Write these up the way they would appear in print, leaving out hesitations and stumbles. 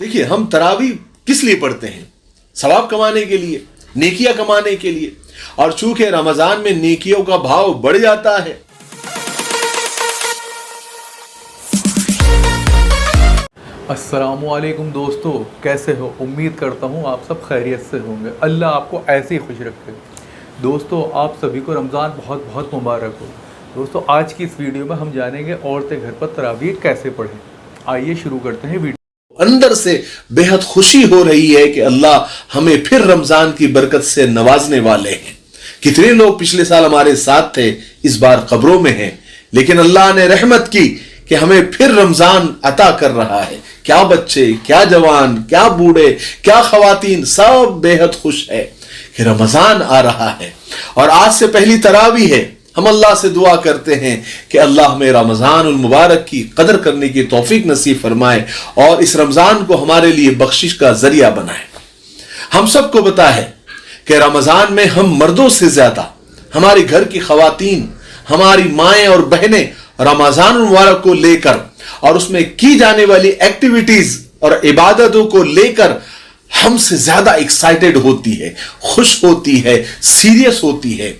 देखिए, हम तरावी किस लिए पढ़ते हैं? सवाब कमाने के लिए, नेकियां कमाने के लिए। और चूंकि रमजान में नेकियों का भाव बढ़ जाता है। अस्सलामुअलैकुम दोस्तों, कैसे हो? उम्मीद करता हूँ आप सब खैरियत से होंगे। अल्लाह आपको ऐसे ही खुश रखे। दोस्तों, आप सभी को रमज़ान बहुत बहुत मुबारक हो। दोस्तों, आज की इस वीडियो में हम जानेंगे औरतें घर पर तरावीह कैसे पढ़ें। आइए शुरू करते हैं वीडियो। अंदर से बेहद खुशी हो रही है कि अल्लाह हमें फिर रमजान की बरकत से नवाजने वाले हैं। कितने लोग पिछले साल हमारे साथ थे, इस बार कब्रों में हैं, लेकिन अल्लाह ने रहमत की कि हमें फिर रमजान अता कर रहा है। क्या बच्चे, क्या जवान, क्या बूढ़े, क्या खवातीन, सब बेहद खुश है कि रमजान आ रहा है। और आज से पहली तरावी है। हम अल्लाह से दुआ करते हैं कि अल्लाह हमें रमजान उल मुबारक की कदर करने की तौफीक नसीब फरमाए और इस रमजान को हमारे लिए बख्शिश का जरिया बनाए। हम सबको पता है कि रमजान में हम मर्दों से ज्यादा हमारे घर की खवातीन, हमारी माएं और बहनें रमजान उल मुबारक को लेकर और उसमें की जाने वाली एक्टिविटीज और इबादतों को लेकर हमसे ज्यादा एक्साइटेड होती है, खुश होती है, सीरियस होती है।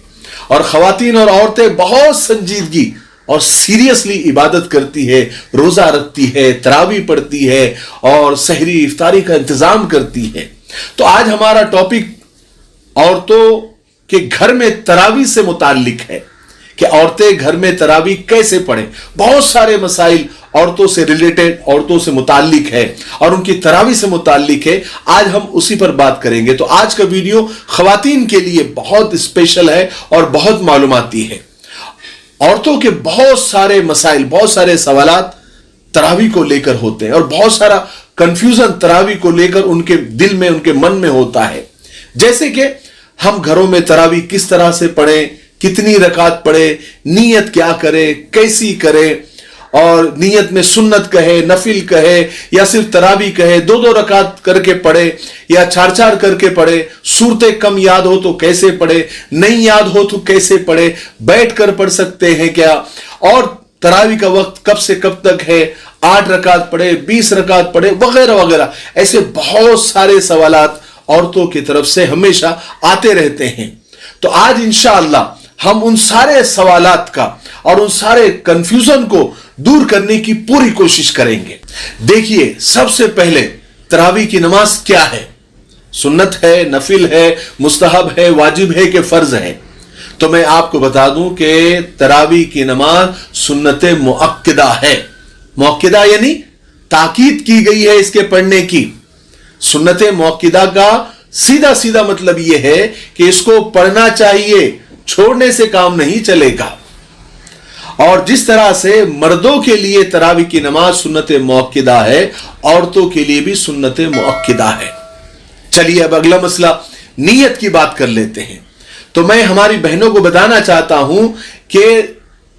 और खवातीन और औरतें बहुत संजीदगी और सीरियसली इबादत करती है, रोजा रखती है, तरावी पढ़ती है और सहरी इफ्तारी का इंतजाम करती है। तो आज हमारा टॉपिक औरतों के घर में तरावी से मुताल्लिक है कि औरतें घर में तरावी कैसे पढ़ें। बहुत सारे मसाइल औरतों से रिलेटेड, औरतों से मुताल्लिक है और उनकी तरावी से मुताल्लिक है। आज हम उसी पर बात करेंगे। तो आज का वीडियो खवातीन के लिए बहुत स्पेशल है और बहुत मालूमाती है। औरतों के बहुत सारे मसाइल, बहुत सारे सवालात तरावी को लेकर होते हैं और बहुत सारा कंफ्यूजन तरावी को लेकर उनके दिल में, उनके मन में होता है। जैसे कि हम घरों में तरावी किस तरह से पढ़ें, कितनी रकात पढ़े, नीयत क्या करे, कैसी करे, और नीयत में सुन्नत कहे, नफिल कहे या सिर्फ तरावी कहे, दो दो रकात करके पढ़े या चार चार करके पढ़े, सूरतें कम याद हो तो कैसे पढ़े, नहीं याद हो तो कैसे पढ़े, बैठ कर पढ़ सकते हैं क्या, और तरावी का वक्त कब से कब तक है, 8 रकात पढ़े, 20 रकात पढ़े, वगैरह वगैरह। ऐसे बहुत सारे सवालात औरतों की तरफ से हमेशा आते रहते हैं। तो आज इंशाअल्लाह हम उन सारे सवालात का और उन सारे कंफ्यूजन को दूर करने की पूरी कोशिश करेंगे। देखिए, सबसे पहले तरावी की नमाज क्या है? सुन्नत है, नफिल है, मुस्तहब है, वाजिब है कि फर्ज है? तो मैं आपको बता दूं कि तरावी की नमाज सुन्नत मुअक्किदा है। मुअक्किदा यानी ताकीद की गई है इसके पढ़ने की। सुन्नत मुअक्किदा का सीधा सीधा मतलब यह है कि इसको पढ़ना चाहिए, छोड़ने से काम नहीं चलेगा। और जिस तरह से मर्दों के लिए तरावी की नमाज सुन्नत मुअक्किदा है, औरतों के लिए भी सुन्नत मुअक्किदा है। चलिए अब अगला मसला नीयत की बात कर लेते हैं। तो मैं हमारी बहनों को बताना चाहता हूं कि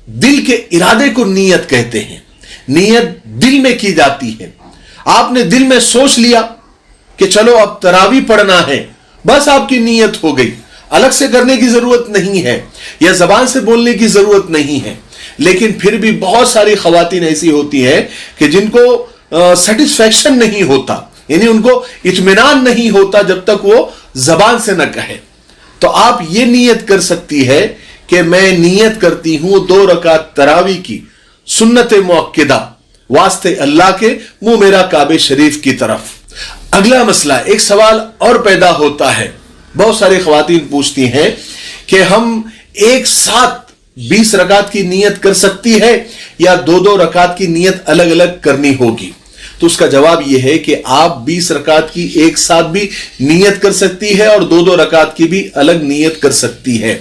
दिल के इरादे को नीयत कहते हैं। नीयत दिल में की जाती है। आपने दिल में सोच लिया कि चलो अब तरावी पढ़ना है, बस आपकी नीयत हो गई। अलग से करने की जरूरत नहीं है या जबान से बोलने की जरूरत नहीं है। लेकिन फिर भी बहुत सारी खवातीन ऐसी होती हैं कि जिनको सेटिस्फैक्शन नहीं होता, यानी उनको इत्मीनान नहीं होता जब तक वो जबान से न कहे। तो आप ये नीयत कर सकती है कि मैं नीयत करती हूं 2 रकात तरावी की सुन्नत मुअक्किदा, वास्ते अल्लाह के, मुंह मेरा काबे शरीफ की तरफ। अगला मसला, एक सवाल और पैदा होता है। बहुत सारी खवातीन पूछती हैं कि हम एक साथ 20 रकात की नीयत कर सकती है या 2-2 रकात की नीयत अलग अलग करनी होगी? तो उसका जवाब यह है कि आप 20 रकात की एक साथ भी नीयत कर सकती है और 2-2 रकात की भी अलग नीयत कर सकती है।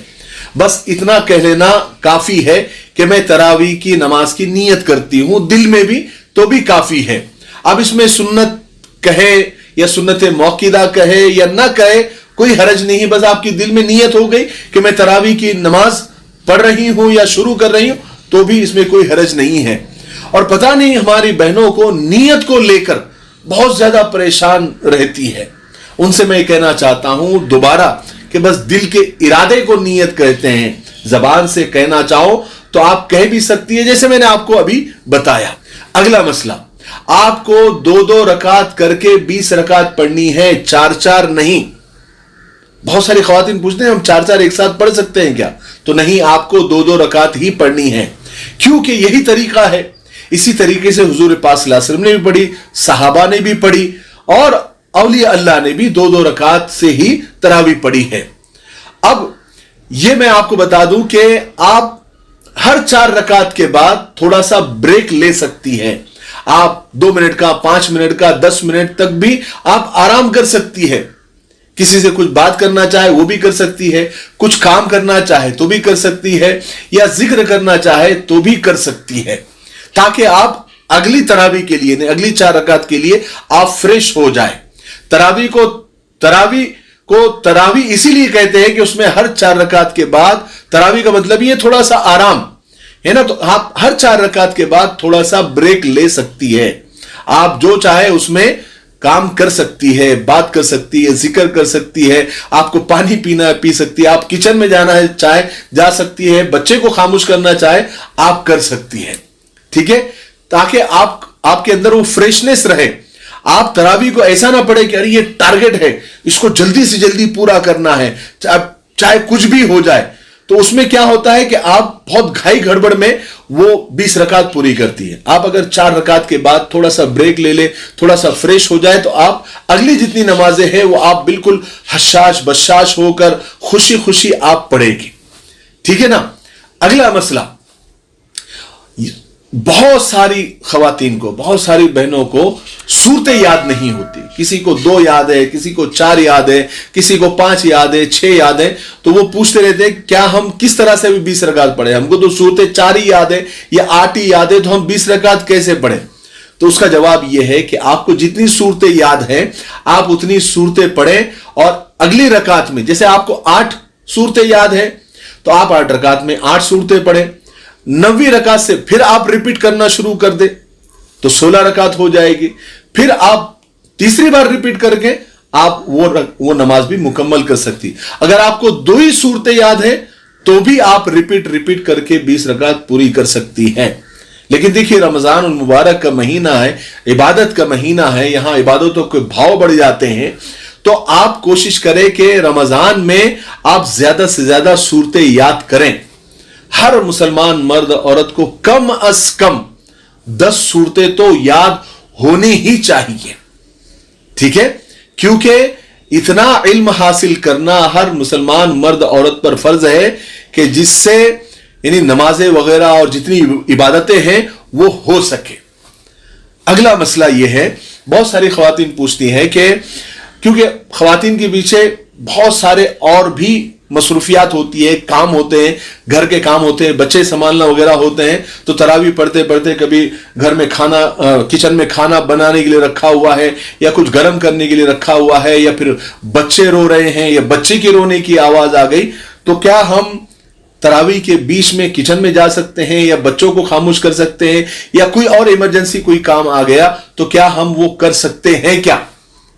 बस इतना कह लेना काफी है कि मैं तरावी की नमाज की नीयत करती हूं, दिल में भी, तो भी काफी है। अब इसमें सुन्नत कहे या सुन्नत मुअक्किदा कहे या ना कहे, कोई हरज नहीं। बस आपकी दिल में नीयत हो गई कि मैं तरावी की नमाज पढ़ रही हूं या शुरू कर रही हूं, तो भी इसमें कोई हरज नहीं है। और पता नहीं हमारी बहनों को नीयत को लेकर बहुत ज्यादा परेशान रहती है। उनसे मैं कहना चाहता हूं दोबारा कि बस दिल के इरादे को नीयत कहते हैं। जबान से कहना चाहो तो आप कह भी सकती है, जैसे मैंने आपको अभी बताया। अगला मसला, आपको 2-2 रकात करके 20 रकात पढ़नी है, 4-4 नहीं। बहुत सारी ख्वातीन पूछते हैं हम 4-4 एक साथ पढ़ सकते हैं क्या? तो नहीं, आपको 2-2 रकात ही पढ़नी है, क्योंकि यही तरीका है। इसी तरीके से हुजूर पाक सल्लल्लाहु अलैहि वसल्लम ने भी पढ़ी, सहाबा ने भी पढ़ी और औलिया अल्लाह ने भी 2-2 रकात से ही तरावी पढ़ी है। अब यह मैं आपको बता दूं कि आप हर 4 रकात के बाद थोड़ा सा ब्रेक ले सकती है। आप 2 मिनट का, 5 मिनट का, 10 मिनट तक भी आप आराम कर सकती है। किसी से कुछ बात करना चाहे वो भी कर सकती है, कुछ काम करना चाहे तो भी कर सकती है, या जिक्र करना चाहे तो भी कर सकती है, ताकि आप अगली तरावी के लिए, अगली 4 रकात के लिए आप फ्रेश हो जाए। तरावी इसीलिए कहते हैं कि उसमें हर 4 रकात के बाद, तरावी का मतलब ये थोड़ा सा आराम है ना, तो आप हर 4 रकात के बाद थोड़ा सा ब्रेक ले सकती है। आप जो चाहे उसमें काम कर सकती है, बात कर सकती है, जिक्र कर सकती है, आपको पानी पीना है पी सकती है, आप किचन में जाना है चाहे जा सकती है, बच्चे को खामोश करना चाहे आप कर सकती है। ठीक है, ताकि आपके अंदर वो फ्रेशनेस रहे। आप तरावी को ऐसा ना पड़े कि अरे ये टारगेट है, इसको जल्दी से जल्दी पूरा करना है, चाहे कुछ भी हो जाए। तो उसमें क्या होता है कि आप बहुत घाई गड़बड़ में वो 20 रकात पूरी करती है। आप अगर 4 रकात के बाद थोड़ा सा ब्रेक ले ले, थोड़ा सा फ्रेश हो जाए, तो आप अगली जितनी नमाजें हैं वो आप बिल्कुल हशाश बशाश होकर खुशी खुशी आप पढ़ेगी। ठीक है ना। अगला मसला, बहुत सारी खवातीन को, बहुत सारी बहनों को सूरतें याद नहीं होती। किसी को 2 याद है, किसी को 4 याद है, किसी को 5 याद है, 6 याद है। तो वो पूछते रहते हैं क्या हम किस तरह से भी 20 रकात पढ़े, हमको तो सूरतें 4 ही याद है या 8 ही याद है, तो हम 20 रकात कैसे पढ़े? तो उसका जवाब यह है कि आपको जितनी सूरतें याद है आप उतनी सूरतें पढ़ें, और अगली रकात में जैसे आपको 8 सूरतें याद है तो आप 8 रकात में 8 सूरतें पढ़ें। 9वीं रकात से फिर आप रिपीट करना शुरू कर दे तो 16 रकात हो जाएगी। फिर आप तीसरी बार रिपीट करके आप वो नमाज भी मुकम्मल कर सकती। अगर आपको 2 ही सूरतें याद है तो भी आप रिपीट करके 20 रकात पूरी कर सकती हैं। लेकिन देखिए, रमजान मुबारक का महीना है, इबादत का महीना है, यहां इबादतों के भाव बढ़ जाते हैं। तो आप कोशिश करें कि रमजान में आप ज्यादा से ज्यादा सूरतें याद करें। हर मुसलमान मर्द औरत को कम अज कम 10 सूरतें तो याद होनी ही चाहिए। ठीक है, क्योंकि इतना इल्म हासिल करना हर मुसलमान मर्द औरत पर फर्ज है कि जिससे यानी नमाजें वगैरह और जितनी इबादतें हैं वो हो सके। अगला मसला यह है, बहुत सारी खवातीन पूछती हैं कि क्योंकि खवातीन के पीछे बहुत सारे और भी मसरूफियात होती है, काम होते हैं, घर के काम होते हैं, बच्चे संभालना वगैरह होते हैं, तो तरावी पढ़ते पढ़ते कभी घर में खाना, किचन में खाना बनाने के लिए रखा हुआ है, या कुछ गर्म करने के लिए रखा हुआ है, या फिर बच्चे रो रहे हैं या बच्चे के रोने की आवाज आ गई, तो क्या हम तरावी के बीच में किचन में जा सकते हैं या बच्चों को खामोश कर सकते हैं, या कोई और इमरजेंसी कोई काम आ गया तो क्या हम वो कर सकते हैं क्या?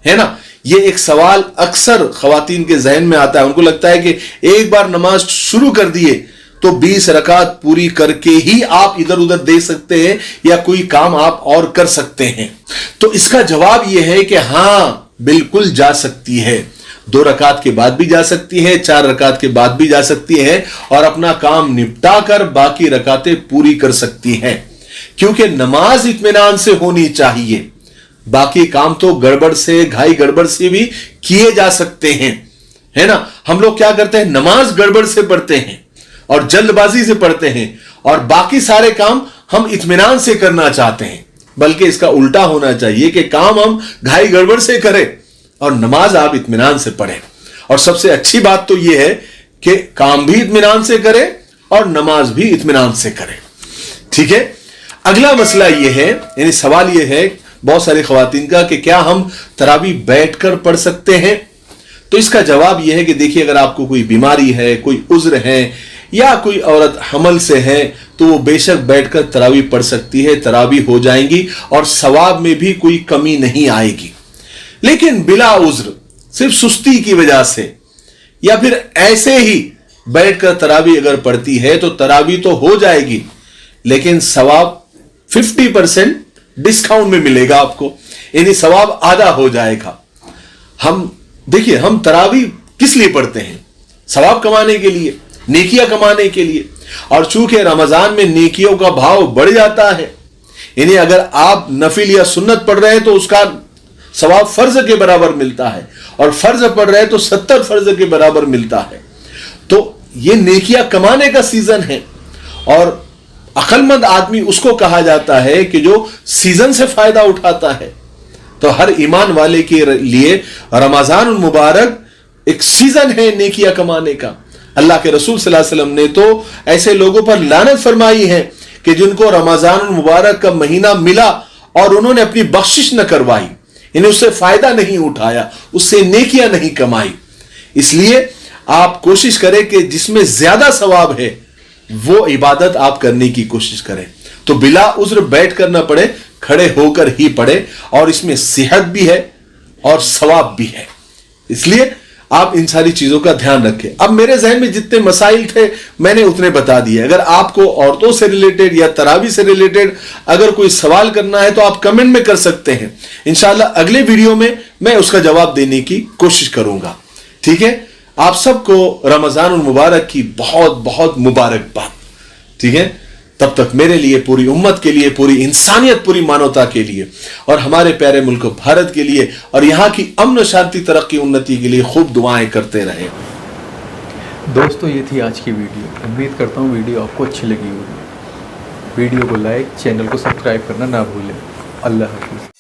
है ना, ये एक सवाल अक्सर खवातीन के जहन में आता है। उनको लगता है कि एक बार नमाज शुरू कर दिए तो 20 रकात पूरी करके ही आप इधर उधर देख सकते हैं या कोई काम आप और कर सकते हैं। तो इसका जवाब यह है कि हां, बिल्कुल जा सकती है। 2 रकात के बाद भी जा सकती है, 4 रकात के बाद भी जा सकती है, और अपना काम निपटा कर बाकी रकातें पूरी कर सकती हैं, क्योंकि नमाज इत्मीनान से होनी चाहिए। बाकी काम तो गड़बड़ से, घाई गड़बड़ से भी किए जा सकते हैं, है ना। हम लोग क्या करते हैं, नमाज गड़बड़ से पढ़ते हैं और जल्दबाजी से पढ़ते हैं, और बाकी सारे काम हम इत्मीनान से करना चाहते हैं। बल्कि इसका उल्टा होना चाहिए कि काम हम घाई गड़बड़ से करें और नमाज आप इत्मीनान से पढ़ें। और सबसे अच्छी बात तो यह है कि काम भी इत्मीनान से करें और नमाज भी इत्मीनान से करें। ठीक है। अगला मसला यह है, यानी सवाल यह है बहुत सारी खवातीन का कि क्या हम तरावी बैठकर पढ़ सकते हैं? तो इसका जवाब यह है कि देखिए, अगर आपको कोई बीमारी है, कोई उज्र है, या कोई औरत हमल से है, तो वो बेशक बैठकर तरावी पढ़ सकती है, तरावी हो जाएंगी और सवाब में भी कोई कमी नहीं आएगी। लेकिन बिला उज्र, सिर्फ सुस्ती की वजह से या फिर ऐसे ही बैठकर तरावी अगर पढ़ती है तो तरावी तो हो जाएगी, लेकिन सवाब 50% डिस्काउंट में मिलेगा आपको, यानी सवाब आधा हो जाएगा। हम देखिए, हम तरावी किस लिए पढ़ते हैं? सवाब कमाने के लिए, नेकियां कमाने के लिए। और चूंकि रमजान में नेकियों का भाव बढ़ जाता है, यानी अगर आप नफिल या सुन्नत पढ़ रहे हैं तो उसका सवाब फर्ज के बराबर मिलता है, और फर्ज पढ़ रहे हैं तो 70 फर्ज के बराबर मिलता है। तो ये नेकियां कमाने का सीजन है, और अक्लमंद आदमी उसको कहा जाता है कि जो सीजन से फायदा उठाता है। तो हर ईमान वाले के लिए रमजान मुबारक एक सीजन है नेकियां कमाने का। अल्लाह के रसूल सल्लल्लाहु अलैहि वसल्लम ने तो ऐसे लोगों पर लानत फरमाई है कि जिनको रमजान मुबारक का महीना मिला और उन्होंने अपनी बख्शिश न करवाई, यानी उससे फायदा नहीं उठाया, उससे नेकियां नहीं कमाई। इसलिए आप कोशिश करें कि जिसमें ज्यादा सवाब है वो इबादत आप करने की कोशिश करें। तो बिला उज्र बैठ कर ना पड़े, खड़े होकर ही पड़े, और इसमें सेहत भी है और सवाब भी है। इसलिए आप इन सारी चीजों का ध्यान रखें। अब मेरे जहन में जितने मसाइल थे मैंने उतने बता दिए। अगर आपको औरतों से रिलेटेड या तरावी से रिलेटेड अगर कोई सवाल करना है तो आप कमेंट में कर सकते हैं। इंशाल्लाह अगले वीडियो में मैं उसका जवाब देने की कोशिश करूंगा। ठीक है, आप सबको रमजान मुबारक की बहुत बहुत मुबारकबाद। ठीक है, तब तक मेरे लिए, पूरी उम्मत के लिए, पूरी इंसानियत, पूरी मानवता के लिए, और हमारे प्यारे मुल्क भारत के लिए, और यहाँ की अमन शांति, तरक्की, उन्नति के लिए खूब दुआएं करते रहे। दोस्तों, ये थी आज की वीडियो। उम्मीद करता हूँ वीडियो आपको अच्छी लगी होगी। वीडियो को लाइक, चैनल को सब्सक्राइब करना ना भूलें। अल्लाह हाफिज़।